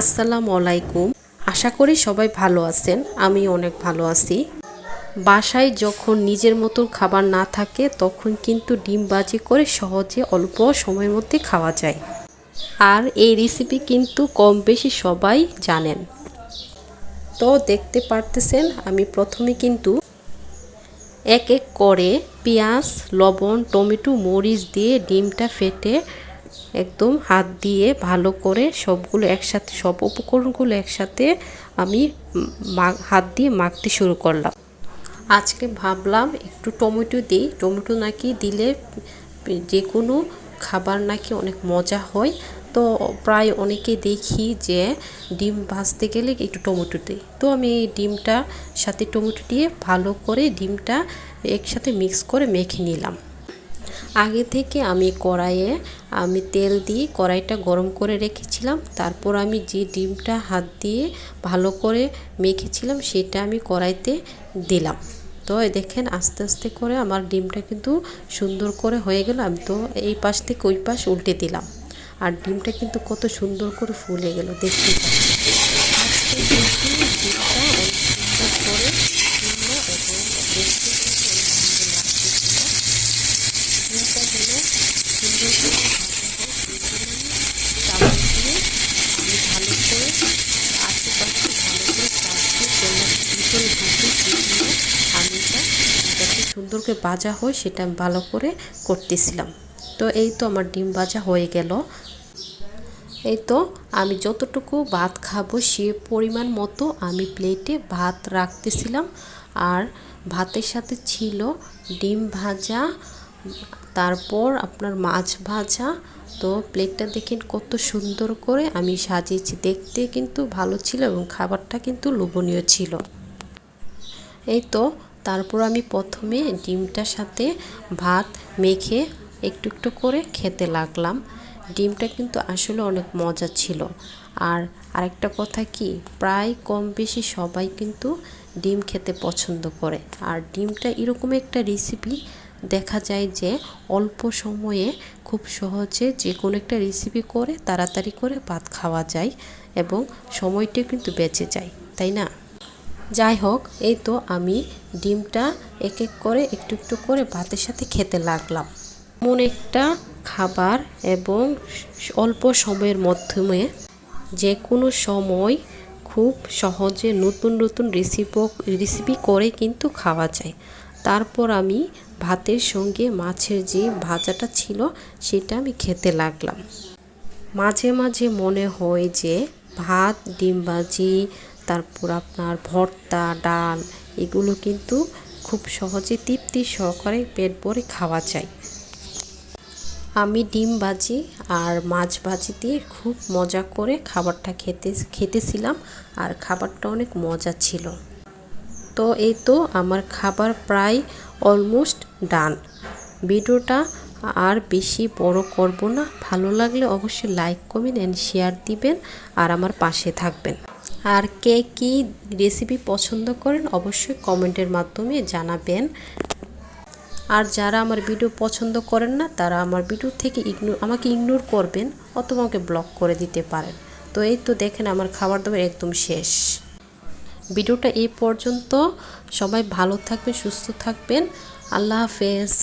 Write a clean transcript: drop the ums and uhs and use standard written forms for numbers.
আসসালামু আলাইকুম। আশা করি সবাই ভালো আছেন। আমি অনেক ভালো আছি। বাসায় যখন নিজের মতন খাবার না থাকে তখন কিন্তু ডিম ভাজি করে সহজে অল্প সময়ের মধ্যে খাওয়া যায়। আর এই রেসিপি কিন্তু কম বেশি সবাই জানেন। তো দেখতে পারতেছেন আমি প্রথমে কিন্তু এক এক করে পেঁয়াজ, লবণ, টমেটো, মরিচ দিয়ে ডিমটা ফেটে একদম হাত দিয়ে ভালো করে সবগুলো একসাথে, সব উপকরণগুলো একসাথে আমি হাত দিয়ে মাখতে শুরু করলাম। আজকে ভাবলাম একটু টমেটো দিই, টমেটো নাকি দিলে যে কোনো খাবার নাকি অনেক মজা হয়। তো প্রায় অনেকে দেখি যে ডিম ভাজতে গেলে একটু টমেটো দিই। তো আমি এই ডিমটা সাথে টমেটো দিয়ে ভালো করে ডিমটা একসাথে মিক্স করে মেখে নিলাম। আগে থেকে আমি কড়াইয়ে তেল দিয়ে কড়াইটা গরম করে রেখেছিলাম। তারপর আমি যে ডিমটা হাত দিয়ে ভালো করে মেখেছিলাম সেটা আমি কড়াইতে দিলাম। তো দেখেন আস্তে আস্তে করে আমার ডিমটা কিন্তু সুন্দর করে হয়ে গেল। আমি তো এই পাশ থেকে ওই পাশ উল্টে দিলাম, আর ডিমটা কিন্তু কত সুন্দর করে ফুলে গেল দেখতে পাচ্ছি। আজকে কিন্তু ডিমটা অনেক সুন্দর করে ফুললো এবং দেখতে কিন্তু অনেক সুন্দর লাগতেছিল। ডিমটা যেন সুন্দর করে ভাজা হয় সেই জন্য আমি চামচ দিয়ে আমি ভালো করে আশেপাশে ভালো করে চারটে ভিতরে ঢুকে সেগুলো আমি যাতে সুন্দর করে ভাজা হয় সেটা আমি ভালো করে করতেছিলাম। তো এই তো আমার ডিম ভাজা হয়ে গেল। এই তো আমি যতটুকু ভাত খাবো সে পরিমাণ মতো আমি প্লেটে ভাত রাখতেছিলাম। আর ভাতের সাথে ছিল ডিম ভাজা, তারপর আপনার মাছ ভাজা। তো প্লেটটা দেখেন কত সুন্দর করে আমি সাজিয়েছি, দেখতে কিন্তু ভালো ছিল এবং খাবারটা কিন্তু লোভনীয় ছিল। এই তো তারপর আমি প্রথমে ডিমটার সাথে ভাত মেখে একটু একটু করে খেতে লাগলাম। ডিমটা কিন্তু আসলে অনেক মজা ছিল। আর আরেকটা কথা কি, প্রায় কম বেশি সবাই কিন্তু ডিম খেতে পছন্দ করে। আর ডিমটা এরকম একটা রেসিপি দেখা যায় যে অল্প সময়ে খুব সহজে যে কোনো একটা রেসিপি করে তাড়াতাড়ি করে ভাত খাওয়া যায় এবং সময়টাও কিন্তু বেঁচে যায়, তাই না? যাই হোক, এই তো আমি ডিমটা এক এক করে একটু একটু করে ভাতের সাথে খেতে লাগলাম। এমন একটা খাবার এবং অল্প সময়ের মাধ্যমে যে কোনো সময় খুব সহজে নতুন নতুন রেসিপি করে কিন্তু খাওয়া যায়। তারপর আমি ভাতের সঙ্গে মাছের যে ভাজাটা ছিল সেটা আমি খেতে লাগলাম। মাঝে মাঝে মনে হয় যে ভাত, ডিম ভাজি, তারপর আপনার ভর্তা, ডাল এগুলো কিন্তু খুব সহজে তৃপ্তি সহকারে পেট ভরে খাওয়া যায়। আমি ডিম ভাজি আর মাছ ভাজি দিয়ে খুব মজা করে খাবারটা খেতেছিলাম, আর খাবারটা অনেক মজা ছিল। তো এই তো আমার খাবার প্রায় অলমোস্ট ডান। ভিডিওটা আর বেশি বড় করব না। ভালো লাগলে অবশ্যই লাইক, কমেন্ট অ্যান্ড শেয়ার দিবেন আর আমার পাশে থাকবেন। আর কে কী রেসিপি পছন্দ করেন অবশ্যই কমেন্টের মাধ্যমে জানাবেন। আর যারা আমার ভিডিও পছন্দ করেন না তারা আমার ভিডিও থেকে আমাকে ইগনোর করবেন অথবা আমাকে ব্লক করে দিতে পারেন। তো এই তো দেখেন আমার খাবার দাবার একদম শেষ। ভিডিওটা এই পর্যন্ত। সবাই ভালো থাকবেন, সুস্থ থাকবেন। আল্লাহ হাফেজ।